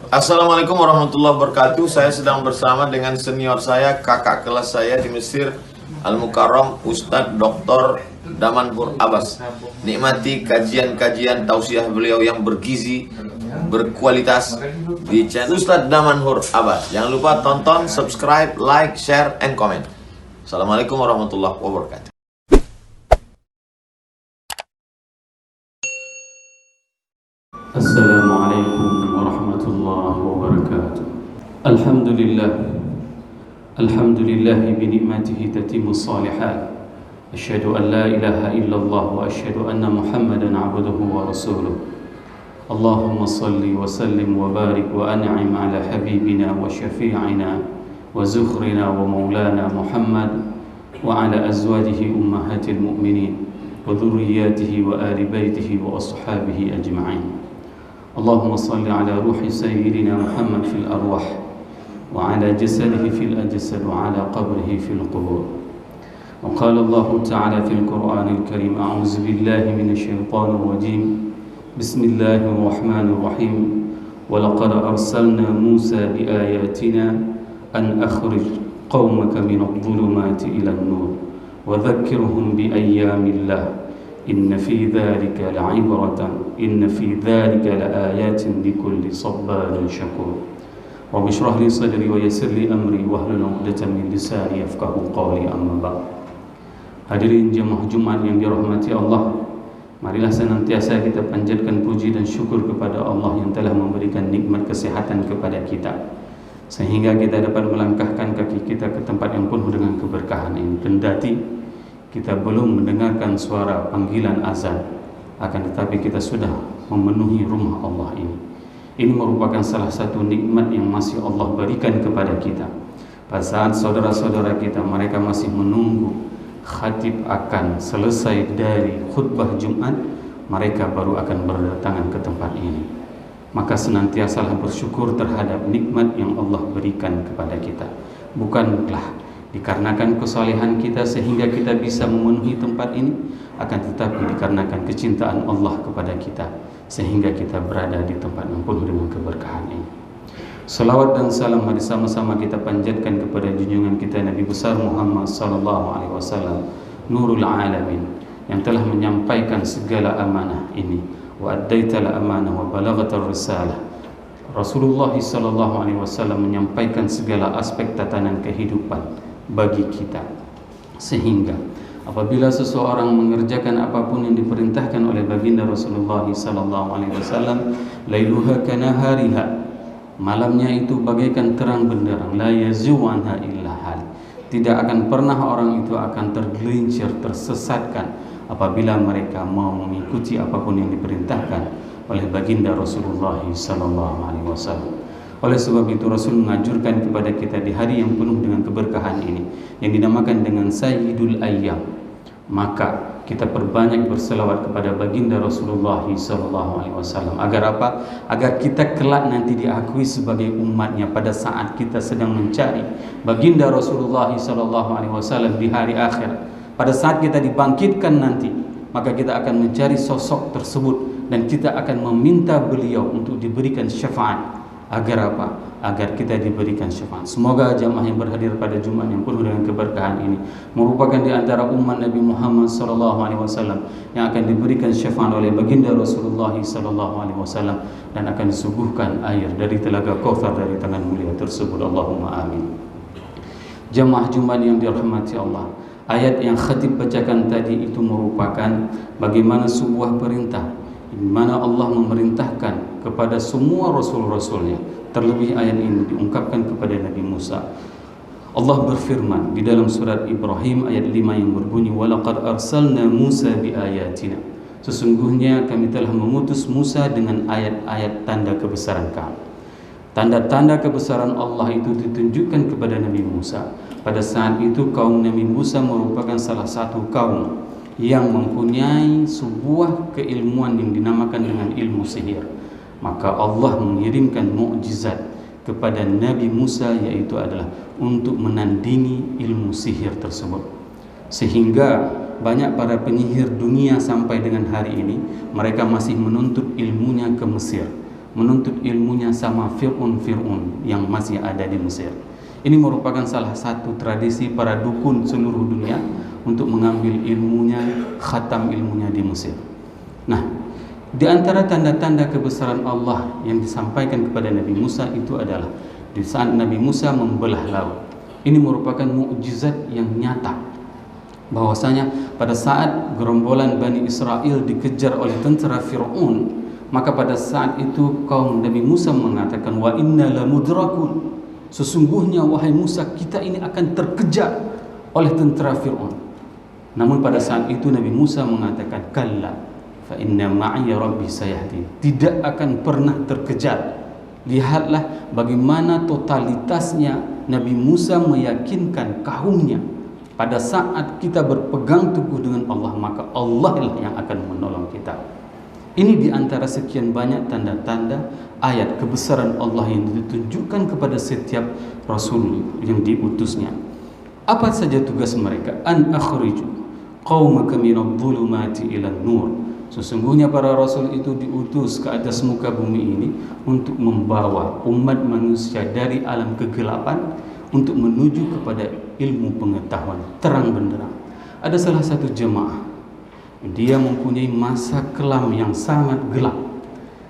Assalamualaikum warahmatullahi wabarakatuh. Saya sedang bersama dengan senior saya, kakak kelas saya di Mesir, Al-Mukarram, Ustadz Dr. Damanhur Abbas. Nikmati kajian-kajian tausiah beliau yang bergizi, berkualitas di channel Ustadz Damanhur Abbas. Jangan lupa tonton, subscribe, like, share, and comment. Assalamualaikum warahmatullahi wabarakatuh. Assalamualaikum warahmatullahi wabarakatuh. Alhamdulillah bi ni'matihi tatimmus shalihat. Asyhadu an la ilaha illallah wa asyhadu anna Muhammadan 'abduhu wa rasuluh. Allahumma salli wa sallim wa barik wa an'im ala habibina wa syafi'ina wa zukhrina wa maulana Muhammad wa ala azwajihi ummahatil mu'minin wa dhurriyyatihi wa ali baitihi wa ashabihi ajma'in. اللهم صل على روح سيدنا محمد في الأرواح وعلى جسده في الأجساد وعلى قبره في القبور. وقال الله تعالى في القرآن الكريم: أعوذ بالله من الشيطان الرجيم، بسم الله الرحمن الرحيم. ولقد أرسلنا موسى بآياتنا أن أخرج قومك من الظلمات إلى النور وذكرهم بأيام الله إن في ذلك لعبرة إن في ذلك لآيات لكل صبار شكور. رب اشرح لي صدري ويسر لي أمري واحلل عقدة من لساني يفقهوا قولي أما بعد. Hadirin jemaah Jumat yang dirahmati Allah, marilah senantiasa kita panjatkan puji dan syukur kepada Allah yang telah memberikan nikmat kesehatan kepada kita, sehingga kita dapat melangkahkan kaki kita ke tempat yang penuh dengan keberkahan ini. Kendati kita belum mendengarkan suara panggilan azan, akan tetapi kita sudah memenuhi rumah Allah ini. Ini merupakan salah satu nikmat yang masih Allah berikan kepada kita. Pada saat saudara-saudara kita mereka masih menunggu khatib akan selesai dari khutbah Jumat, mereka baru akan berdatangan ke tempat ini. Maka senantiasalah bersyukur terhadap nikmat yang Allah berikan kepada kita. Bukanlah dikarenakan kesalehan kita sehingga kita bisa memenuhi tempat ini, akan tetapi dikarenakan kecintaan Allah kepada kita sehingga kita berada di tempat yang penuh dengan keberkahan ini. Salawat dan salam mari sama-sama kita panjatkan kepada junjungan kita Nabi besar Muhammad sallallahu alaihi wasallam, nurul alamin, yang telah menyampaikan segala amanah ini. Wa addaital amanah wa balaghatar risalah. Rasulullah sallallahu alaihi wasallam menyampaikan segala aspek tatanan kehidupan bagi kita, sehingga apabila seseorang mengerjakan apapun yang diperintahkan oleh baginda Rasulullah sallallahu alaihi wasallam, lailuha kanahariha, malamnya itu bagaikan terang benderang, la yazighu anha illa hal, tidak akan pernah orang itu akan tergelincir, tersesatkan apabila mereka mau mengikuti apapun yang diperintahkan oleh baginda Rasulullah sallallahu alaihi wasallam. Oleh sebab itu Rasul menganjurkan kepada kita di hari yang penuh dengan keberkahan ini, yang dinamakan dengan Sayyidul Ayyam, maka kita perbanyak berselawat kepada baginda Rasulullah SAW. Agar apa? Agar kita kelak nanti diakui sebagai umatnya pada saat kita sedang mencari baginda Rasulullah SAW di hari akhir. Pada saat kita dibangkitkan nanti, maka kita akan mencari sosok tersebut dan kita akan meminta beliau untuk diberikan syafaat. Agar apa? Agar kita diberikan syafaat. Semoga jamaah yang berhadir pada Jumat yang penuh dengan keberkahan ini merupakan di antara umat Nabi Muhammad SAW yang akan diberikan syafaat oleh baginda Rasulullah SAW dan akan disuguhkan air dari telaga Kautsar dari tangan mulia tersebut. Allahumma amin. Jamaah Jumat yang dirahmati Allah, ayat yang khatib bacakan tadi itu merupakan bagaimana sebuah perintah di mana Allah memerintahkan kepada semua rasul-rasulnya. Terlebih ayat ini diungkapkan kepada Nabi Musa. Allah berfirman di dalam surat Ibrahim ayat 5 yang berbunyi, walaqad arsalna Musa biayatina, sesungguhnya kami telah mengutus Musa dengan ayat-ayat tanda kebesaran kami. Tanda-tanda kebesaran Allah itu ditunjukkan kepada Nabi Musa. Pada saat itu kaum Nabi Musa merupakan salah satu kaum yang mempunyai sebuah keilmuan yang dinamakan dengan ilmu sihir. Maka Allah mengirimkan mukjizat kepada Nabi Musa, yaitu adalah untuk menandingi ilmu sihir tersebut. Sehingga banyak para penyihir dunia sampai dengan hari ini mereka masih menuntut ilmunya ke Mesir. menuntut ilmunya sama Fir'aun yang masih ada di Mesir. Ini merupakan salah satu tradisi para dukun seluruh dunia untuk mengambil ilmunya, khatam ilmunya di Mesir. Nah, di antara tanda-tanda kebesaran Allah yang disampaikan kepada Nabi Musa itu adalah di saat Nabi Musa membelah laut. Ini merupakan mukjizat yang nyata, bahwasanya pada saat gerombolan Bani Israel dikejar oleh tentara Fir'aun, maka pada saat itu kaum Nabi Musa mengatakan, wa inna lamudrakun, sesungguhnya wahai Musa, kita ini akan terkejar oleh tentara Fir'aun. Namun pada saat itu Nabi Musa mengatakan, kalla fa inna ma'iya rabbi sayahdi, tidak akan pernah terkejar. Lihatlah bagaimana totalitasnya Nabi Musa meyakinkan kaumnya, pada saat kita berpegang teguh dengan Allah, maka Allah lah yang akan menolong kita. Ini di antara sekian banyak tanda-tanda ayat kebesaran Allah yang ditunjukkan kepada setiap Rasul yang diutusnya. Apa saja tugas mereka? An akhriju qaumaka minadh-dhulumati ilan nur. Sesungguhnya para Rasul itu diutus ke atas muka bumi ini untuk membawa umat manusia dari alam kegelapan untuk menuju kepada ilmu pengetahuan terang benderang. Ada salah satu jemaah, dia mempunyai masa kelam yang sangat gelap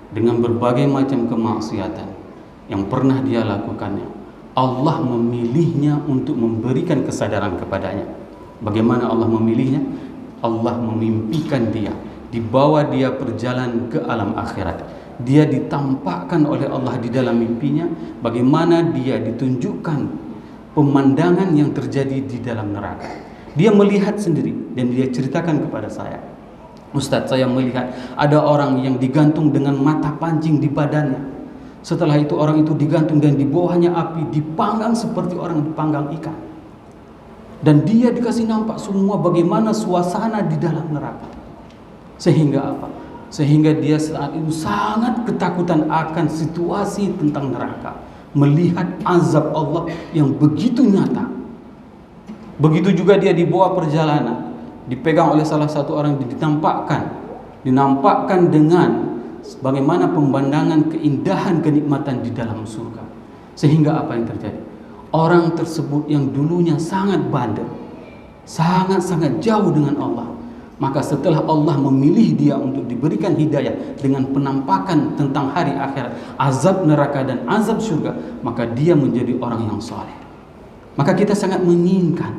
dengan berbagai macam kemaksiatan yang pernah dia lakukannya. Allah memilihnya untuk memberikan kesadaran kepadanya. Bagaimana Allah memilihnya? Allah memimpikan dia, dibawa dia berjalan ke alam akhirat. Dia ditampakkan oleh Allah di dalam mimpinya bagaimana dia ditunjukkan pemandangan yang terjadi di dalam neraka. Dia melihat sendiri dan dia ceritakan kepada saya, Ustadz, saya melihat ada orang yang digantung dengan mata pancing di badannya. Setelah itu orang itu digantung dan di bawahnya api, dipanggang seperti orang dipanggang ikan. Dan dia dikasih nampak semua bagaimana suasana di dalam neraka. Sehingga apa? Sehingga dia saat itu sangat ketakutan akan situasi tentang neraka, melihat azab Allah yang begitu nyata. Begitu juga dia dibawa perjalanan, dipegang oleh salah satu orang, dinampakkan dengan bagaimana pemandangan keindahan kenikmatan di dalam surga. Sehingga apa yang terjadi? Orang tersebut yang dulunya sangat bandel, sangat-sangat jauh dengan Allah, maka setelah Allah memilih dia untuk diberikan hidayah dengan penampakan tentang hari akhirat, azab neraka dan azab surga, maka dia menjadi orang yang saleh. Maka kita sangat menginginkan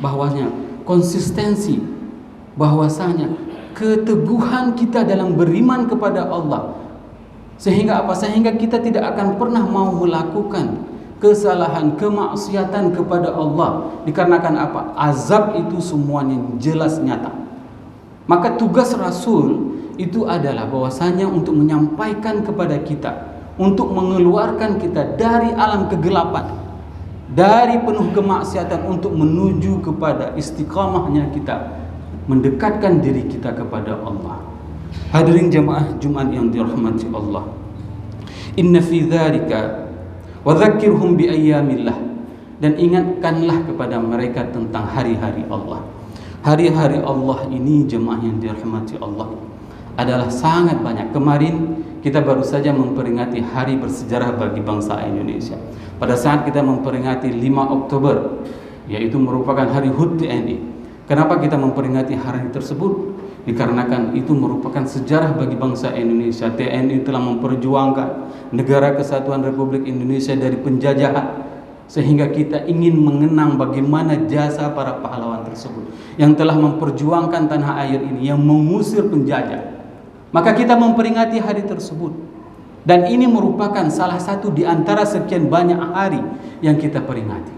bahwasanya konsistensi, bahwasanya keteguhan kita dalam beriman kepada Allah, sehingga apa? Sehingga kita tidak akan pernah mau melakukan kesalahan, kemaksiatan kepada Allah. Dikarenakan apa? Azab itu semuanya jelas nyata. Maka tugas Rasul itu adalah bahwasanya untuk menyampaikan kepada kita, untuk mengeluarkan kita dari alam kegelapan, dari penuh kemaksiatan, untuk menuju kepada istiqamahnya kita, mendekatkan diri kita kepada Allah. Hadirin jamaah Jumat yang dirahmati Allah, inna fi dzalika wa dzakkirhum bi ayyamillah, dan ingatkanlah kepada mereka tentang hari-hari Allah. Hari-hari Allah ini jemaah yang dirahmati Allah adalah sangat banyak. Kemarin kita baru saja memperingati hari bersejarah bagi bangsa Indonesia. Pada saat kita memperingati 5 Oktober, yaitu merupakan hari HUT TNI. Kenapa kita memperingati hari tersebut? Dikarenakan itu merupakan sejarah bagi bangsa Indonesia. TNI telah memperjuangkan negara kesatuan Republik Indonesia dari penjajahan, sehingga kita ingin mengenang bagaimana jasa para pahlawan tersebut yang telah memperjuangkan tanah air ini, yang mengusir penjajah. Maka kita memperingati hari tersebut, dan ini merupakan salah satu di antara sekian banyak hari yang kita peringati.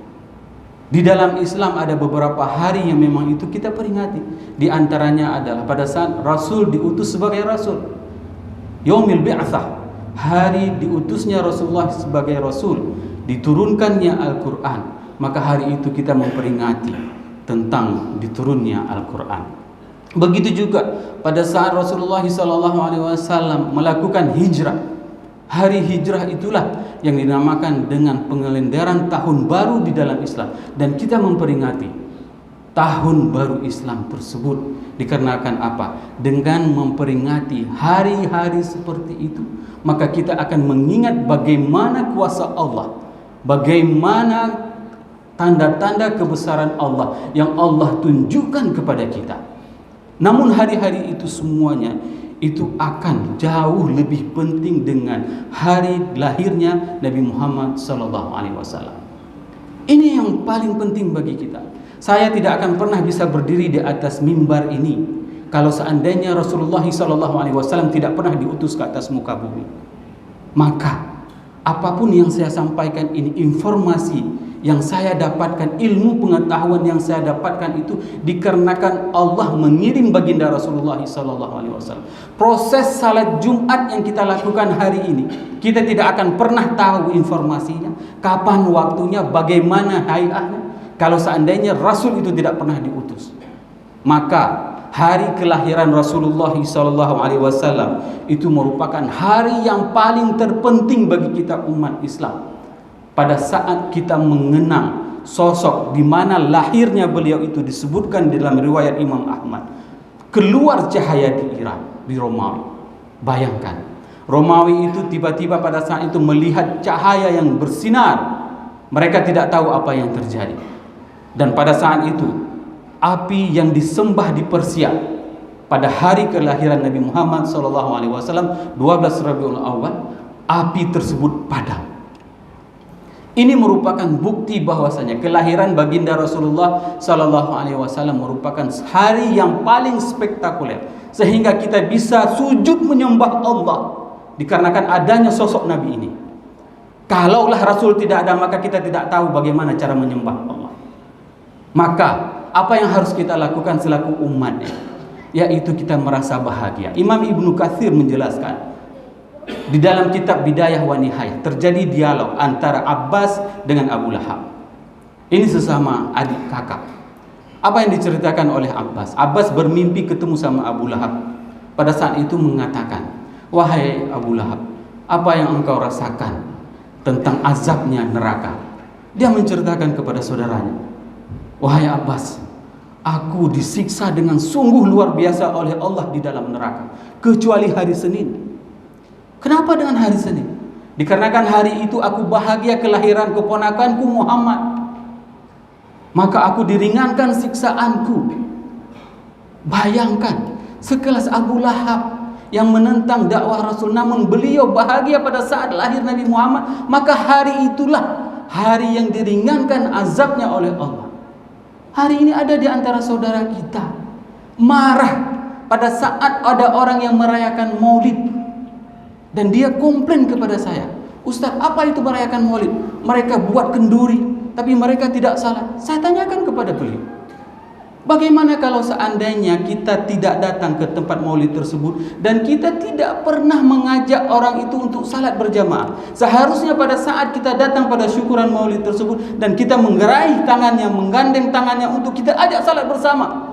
Di dalam Islam ada beberapa hari yang memang itu kita peringati. Di antaranya adalah pada saat Rasul diutus sebagai Rasul, Yaumil Bi'atsah, hari diutusnya Rasulullah sebagai Rasul, diturunkannya Al-Quran. Maka hari itu kita memperingati tentang diturunnya Al-Quran. Begitu juga pada saat Rasulullah SAW melakukan hijrah. Hari hijrah itulah yang dinamakan dengan pengelendaran tahun baru di dalam Islam. Dan kita memperingati tahun baru Islam tersebut. Dikarenakan apa? Dengan memperingati hari-hari seperti itu, maka kita akan mengingat bagaimana kuasa Allah, bagaimana tanda-tanda kebesaran Allah yang Allah tunjukkan kepada kita. Namun hari-hari itu semuanya itu akan jauh lebih penting dengan hari lahirnya Nabi Muhammad SAW. Ini yang paling penting bagi kita. Saya tidak akan pernah bisa berdiri di atas mimbar ini kalau seandainya Rasulullah SAW tidak pernah diutus ke atas muka bumi. Maka apapun yang saya sampaikan ini, informasi yang saya dapatkan, ilmu pengetahuan yang saya dapatkan itu dikarenakan Allah mengirim baginda Rasulullah SAW. Proses salat Jumat yang kita lakukan hari ini, kita tidak akan pernah tahu informasinya, kapan waktunya, bagaimana hayatnya, kalau seandainya Rasul itu tidak pernah diutus. Maka hari kelahiran Rasulullah SAW itu merupakan hari yang paling terpenting bagi kita umat Islam. Pada saat kita mengenang sosok di mana lahirnya beliau itu disebutkan dalam riwayat Imam Ahmad, keluar cahaya di Iran, di Romawi. Bayangkan, Romawi itu tiba-tiba pada saat itu melihat cahaya yang bersinar. Mereka tidak tahu apa yang terjadi. Dan pada saat itu api yang disembah di Persia pada hari kelahiran Nabi Muhammad SAW 12 Rabiul Awal, api tersebut padam. Ini merupakan bukti bahwasanya kelahiran baginda Rasulullah SAW merupakan hari yang paling spektakuler, sehingga kita bisa sujud menyembah Allah dikarenakan adanya sosok Nabi ini. Kalaulah Rasul tidak ada, maka kita tidak tahu bagaimana cara menyembah Allah. Maka apa yang harus kita lakukan selaku umatnya, yaitu kita merasa bahagia. Imam Ibnu Katsir menjelaskan di dalam kitab Bidayah wa Nihayah, terjadi dialog antara Abbas dengan Abu Lahab. Ini sesama adik kakak. Apa yang diceritakan oleh Abbas? Abbas bermimpi ketemu sama Abu Lahab. Pada saat itu mengatakan, "Wahai Abu Lahab, apa yang engkau rasakan tentang azabnya neraka?" Dia menceritakan kepada saudaranya, "Wahai Abbas, aku disiksa dengan sungguh luar biasa oleh Allah di dalam neraka, kecuali hari Senin." Kenapa dengan hari Senin? Dikarenakan hari itu aku bahagia kelahiran keponakanku Muhammad, maka aku diringankan siksaanku. Bayangkan, sekelas Abu Lahab yang menentang dakwah Rasul, namun beliau bahagia pada saat lahir Nabi Muhammad, maka hari itulah hari yang diringankan azabnya oleh Allah. Hari ini ada di antara saudara kita marah pada saat ada orang yang merayakan Maulid, dan dia komplain kepada saya, "Ustaz, apa itu merayakan Maulid? Mereka buat kenduri, tapi mereka tidak salat." Saya tanyakan kepada beliau, bagaimana kalau seandainya kita tidak datang ke tempat Maulid tersebut dan kita tidak pernah mengajak orang itu untuk salat berjamaah? Seharusnya pada saat kita datang pada syukuran Maulid tersebut dan kita menggeraih tangannya, menggandeng tangannya untuk kita ajak salat bersama.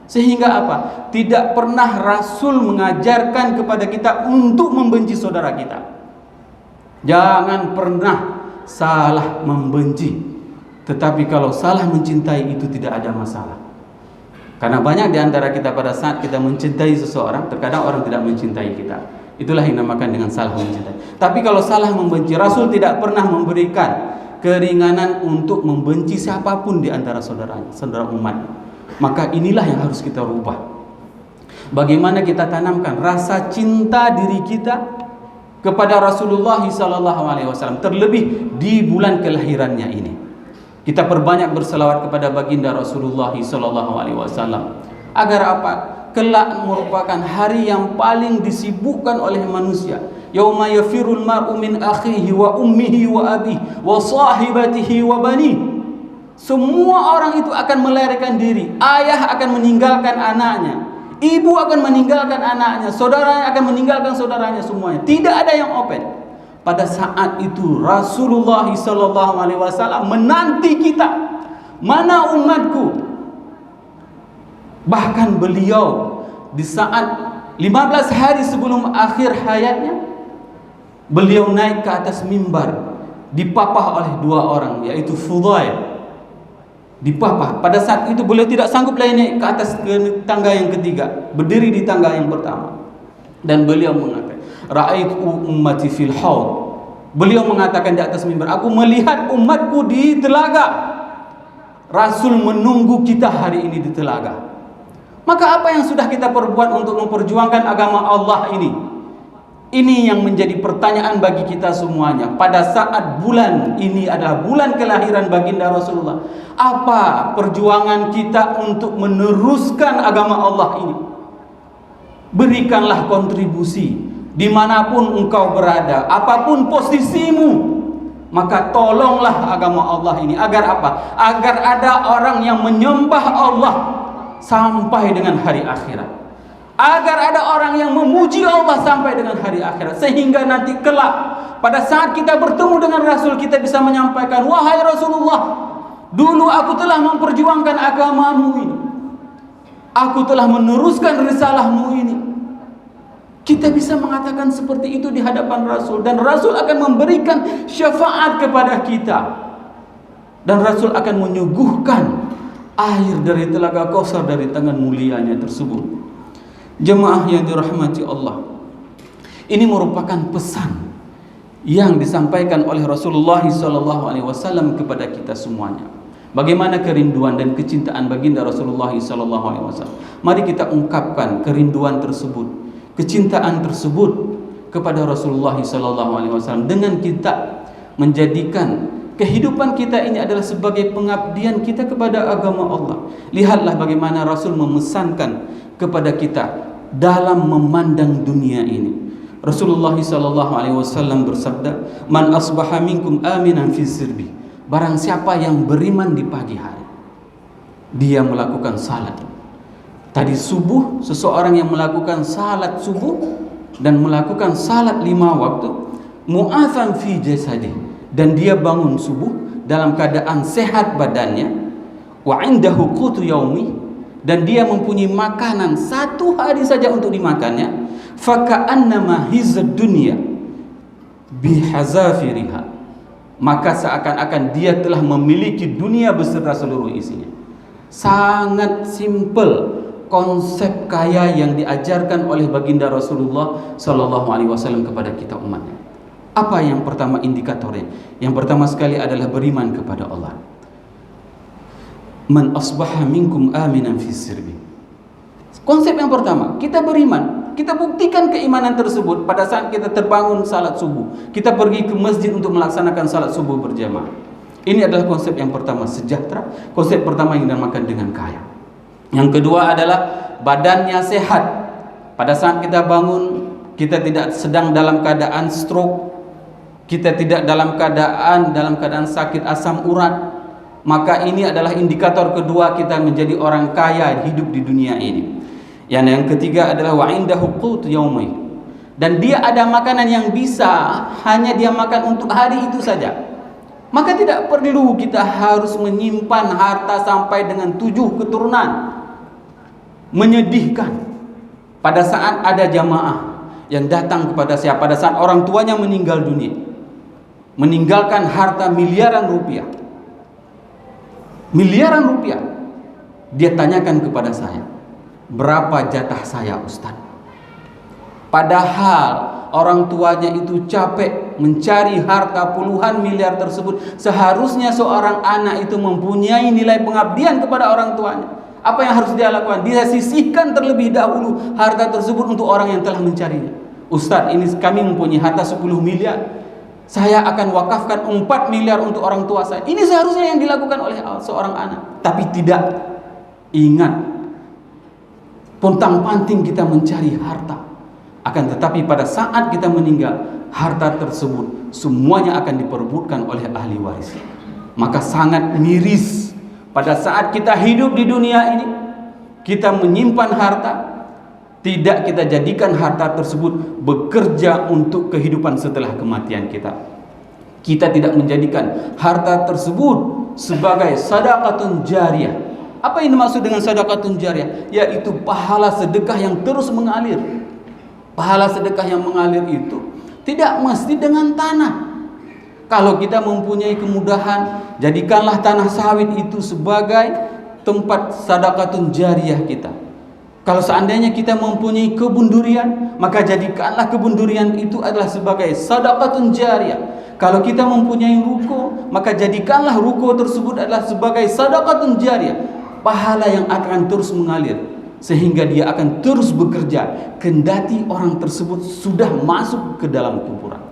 Sehingga apa? Tidak pernah Rasul mengajarkan kepada kita untuk membenci saudara kita. Jangan pernah salah membenci, tetapi kalau salah mencintai itu tidak ada masalah. Karena banyak di antara kita pada saat kita mencintai seseorang, terkadang orang tidak mencintai kita. Itulah yang dinamakan dengan salah mencintai. Tapi kalau salah membenci, Rasul tidak pernah memberikan keringanan untuk membenci siapapun di antara saudaranya, saudara umat. Maka inilah yang harus kita rubah. Bagaimana kita tanamkan rasa cinta diri kita kepada Rasulullah SAW, terlebih di bulan kelahirannya ini. Kita perbanyak berselawat kepada baginda Rasulullah SAW. Agar apa? Kelak merupakan hari yang paling disibukkan oleh manusia. Yauma yafirul mar'u min akhihi wa ummihi wa abihi wa sahibatihi wa banihi. Semua orang itu akan melarikan diri. Ayah akan meninggalkan anaknya, ibu akan meninggalkan anaknya, saudara akan meninggalkan saudaranya, semuanya. Tidak ada yang open. Pada saat itu Rasulullah SAW menanti kita. Mana umatku? Bahkan beliau di saat 15 hari sebelum akhir hayatnya, beliau naik ke atas mimbar, dipapah oleh dua orang, yaitu Fudail dipapah. Pada saat itu beliau tidak sanggup lagi naik ke atas tangga yang ketiga, berdiri di tangga yang pertama. Dan beliau mengatakan, ra'aitu ummati fil haud. Beliau mengatakan di atas mimbar, aku melihat umatku di telaga. Rasul menunggu kita hari ini di telaga. Maka apa yang sudah kita perbuat untuk memperjuangkan agama Allah ini? Ini yang menjadi pertanyaan bagi kita semuanya. Pada saat bulan ini adalah bulan kelahiran baginda Rasulullah, apa perjuangan kita untuk meneruskan agama Allah ini? Berikanlah kontribusi dimanapun engkau berada, apapun posisimu. Maka tolonglah agama Allah ini. Agar apa? Agar ada orang yang menyembah Allah sampai dengan hari akhirat. Agar ada orang yang memuji Allah sampai dengan hari akhirat. Sehingga nanti kelak pada saat kita bertemu dengan Rasul, kita bisa menyampaikan, wahai Rasulullah, dulu aku telah memperjuangkan agamamu ini, aku telah meneruskan risalahmu ini. Kita bisa mengatakan seperti itu di hadapan Rasul. Dan Rasul akan memberikan syafaat kepada kita. Dan Rasul akan menyuguhkan air dari telaga Kausar dari tangan mulianya tersebut. Jemaah yang dirahmati Allah, ini merupakan pesan yang disampaikan oleh Rasulullah SAW kepada kita semuanya. Bagaimana kerinduan dan kecintaan baginda Rasulullah SAW. Mari kita ungkapkan kerinduan tersebut, kecintaan tersebut kepada Rasulullah SAW dengan kita menjadikan kehidupan kita ini adalah sebagai pengabdian kita kepada agama Allah. Lihatlah bagaimana Rasul memesankan kepada kita dalam memandang dunia ini. Rasulullah SAW bersabda, "Man asbaha minkum aminan fi sirbi." Barang siapa yang beriman di pagi hari, dia melakukan salat. Tadi subuh, seseorang yang melakukan salat subuh dan melakukan salat 5 waktu, mu'afan fi jasadi, dan dia bangun subuh dalam keadaan sehat badannya, wa indahu qutu yaumi, dan dia mempunyai makanan 1 hari saja untuk dimakannya, faka'annama hizad dunya bihazafiriha, maka seakan-akan dia telah memiliki dunia beserta seluruh isinya. Sangat simple konsep kaya yang diajarkan oleh baginda Rasulullah SAW kepada kita umatnya. Apa yang pertama indikatornya? Yang pertama sekali adalah beriman kepada Allah. Man asbaha minkum aminan fi sirbi. Konsep yang pertama, kita beriman. Kita buktikan keimanan tersebut pada saat kita terbangun salat subuh. Kita pergi ke masjid untuk melaksanakan salat subuh berjamaah. Ini adalah konsep yang pertama, sejahtera. Konsep pertama yang dinamakan dengan kaya. Yang kedua adalah badannya sehat. Pada saat kita bangun, kita tidak sedang dalam keadaan stroke, kita tidak dalam keadaan sakit asam urat. Maka ini adalah indikator kedua kita menjadi orang kaya hidup di dunia ini. Yang ketiga adalah wa indahu qutu yaumi, dan dia ada makanan yang bisa hanya dia makan untuk hari itu saja. Maka tidak perlu kita harus menyimpan harta sampai dengan 7 keturunan. Menyedihkan pada saat ada jamaah yang datang kepada saya pada saat orang tuanya meninggal dunia, meninggalkan harta miliaran rupiah. Dia tanyakan kepada saya, berapa jatah saya, Ustaz? Padahal orang tuanya itu capek mencari harta puluhan miliar tersebut. Seharusnya seorang anak itu mempunyai nilai pengabdian kepada orang tuanya. Apa yang harus dia lakukan? Dia sisihkan terlebih dahulu harta tersebut untuk orang yang telah mencarinya. Ustaz, ini kami mempunyai harta 10 miliar. Saya akan wakafkan 4 miliar untuk orang tua saya. Ini seharusnya yang dilakukan oleh seorang anak. Tapi tidak. Ingat, pontang-panting kita mencari harta. Akan tetapi pada saat kita meninggal, harta tersebut semuanya akan diperebutkan oleh ahli waris. Maka sangat miris pada saat kita hidup di dunia ini, kita menyimpan harta, tidak kita jadikan harta tersebut bekerja untuk kehidupan setelah kematian kita. Kita tidak menjadikan harta tersebut sebagai sedekahun jariyah. Apa yang dimaksud dengan sedekahun jariyah? Yaitu pahala sedekah yang terus mengalir. Pahala sedekah yang mengalir itu tidak mesti dengan tanah. Kalau kita mempunyai kemudahan, jadikanlah tanah sawit itu sebagai tempat sedekatun jariyah kita. Kalau seandainya kita mempunyai kebun durian, maka jadikanlah kebun durian itu adalah sebagai sedekatun jariyah. Kalau kita mempunyai ruko, maka jadikanlah ruko tersebut adalah sebagai sedekatun jariyah, pahala yang akan terus mengalir sehingga dia akan terus bekerja kendati orang tersebut sudah masuk ke dalam kuburan.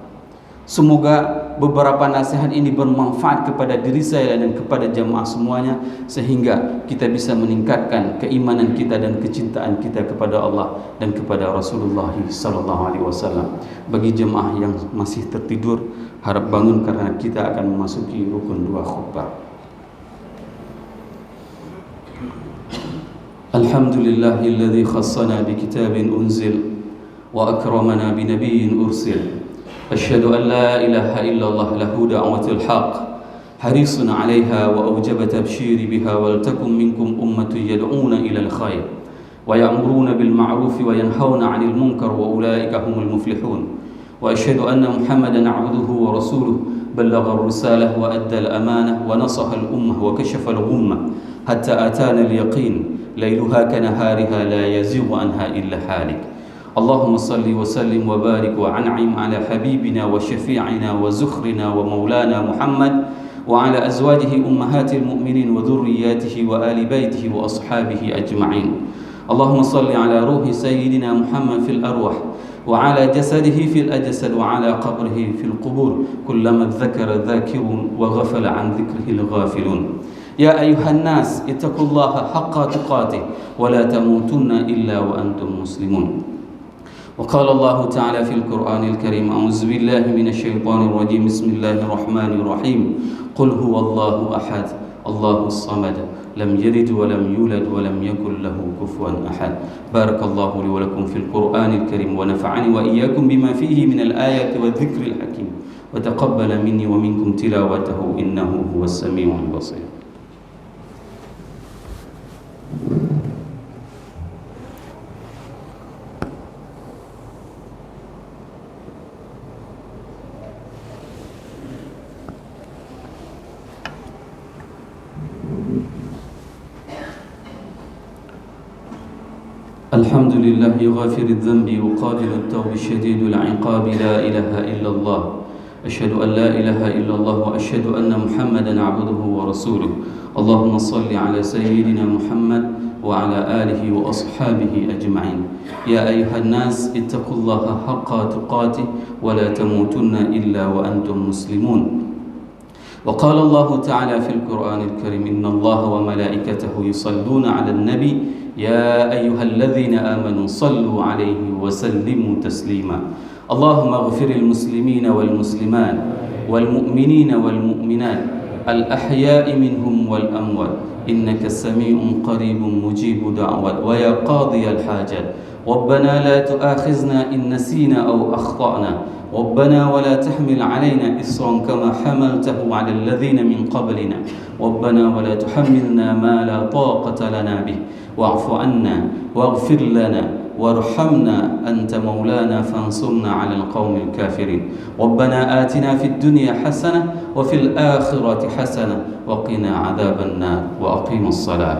Semoga beberapa nasihat ini bermanfaat kepada diri saya dan kepada jamaah semuanya, sehingga kita bisa meningkatkan keimanan kita dan kecintaan kita kepada Allah dan kepada Rasulullah SAW. Bagi jamaah yang masih tertidur, harap bangun karena kita akan memasuki rukun 2 khutbah. Alhamdulillahilladzi khassana bi kitabin unzil wa akramana bi nabiyyin ursil. أشهد أن لا إله إلا الله له دعوة الحق حريص عليها وأوجب تبشير بها ولتكن منكم أمة يدعون إلى الخير ويأمرون بالمعروف وينهون عن المنكر وأولئك هم المفلحون وأشهد أن محمدا عبده ورسوله بلغ الرسالة وأدى الأمانة ونصح الأمة وكشف الغمة حتى أتانا اليقين ليلها كنهارها لا يزيغ عنها إلا حالك. اللهم صل وسلم وبارك وأنعم على حبيبنا وشفيعنا وزخرنا ومولانا محمد وعلى أزواجه أمهات المؤمنين وذرياته وآل بيته وأصحابه أجمعين. اللهم صل على روح سيدنا محمد في الأرواح وعلى جسده في الأجساد وعلى قبره في القبور كلما ذكر ذاكرون وغفل عن ذكره الغافلون. يا أيها الناس اتقوا الله حق تقاته ولا تموتن إلا وأنتم مسلمون. وقال الله تعالى في القرآن الكريم أعوذ بالله من الشيطان الرجيم بسم الله الرحمن الرحيم قل هو الله أحد الله الصمد لم يلد ولم يولد ولم يكن له كفوا أحد. بارك الله لي ولكم في القرآن الكريم ونفعني وإياكم بما فيه من الآيات والذكر الحكيم وتقبل مني ومنكم تلاوته إنه هو السميع البصير. الحمد لله غافر الذنب وقابل التوب شديد العقاب لا إله إلا الله. أشهد أن لا إله إلا الله وأشهد أن محمدا عبده ورسوله. اللهم صل على سيدنا محمد وعلى آله وأصحابه أجمعين. يا أيها الناس اتقوا الله حق تقاته ولا تموتن إلا وأنتم مسلمون. وقال الله تعالى في القرآن الكريم إن الله وملائكته يصلون على النبي يا أيها الذين آمنوا صلوا عليه وسلموا تسليما. اللهم اغفر المسلمين والمسلمات والمؤمنين والمؤمنات الأحياء منهم والأموات إنك سميع قريب مجيب دعوات ويا قاضي الحاجات. ربنا لا تؤاخذنا إن نسينا أو أخطأنا ربنا ولا تحمل علينا إصرا كما حملته على الذين من قبلنا ربنا ولا تحملنا ما لا طاقة لنا به واعف عنا واغفر لنا وارحمنا أنت مولانا فانصرنا على القوم الكافرين. ربنا آتنا في الدنيا حسنة وفي الآخرة حسنة وقنا عذاب النار وأقيم الصلاة.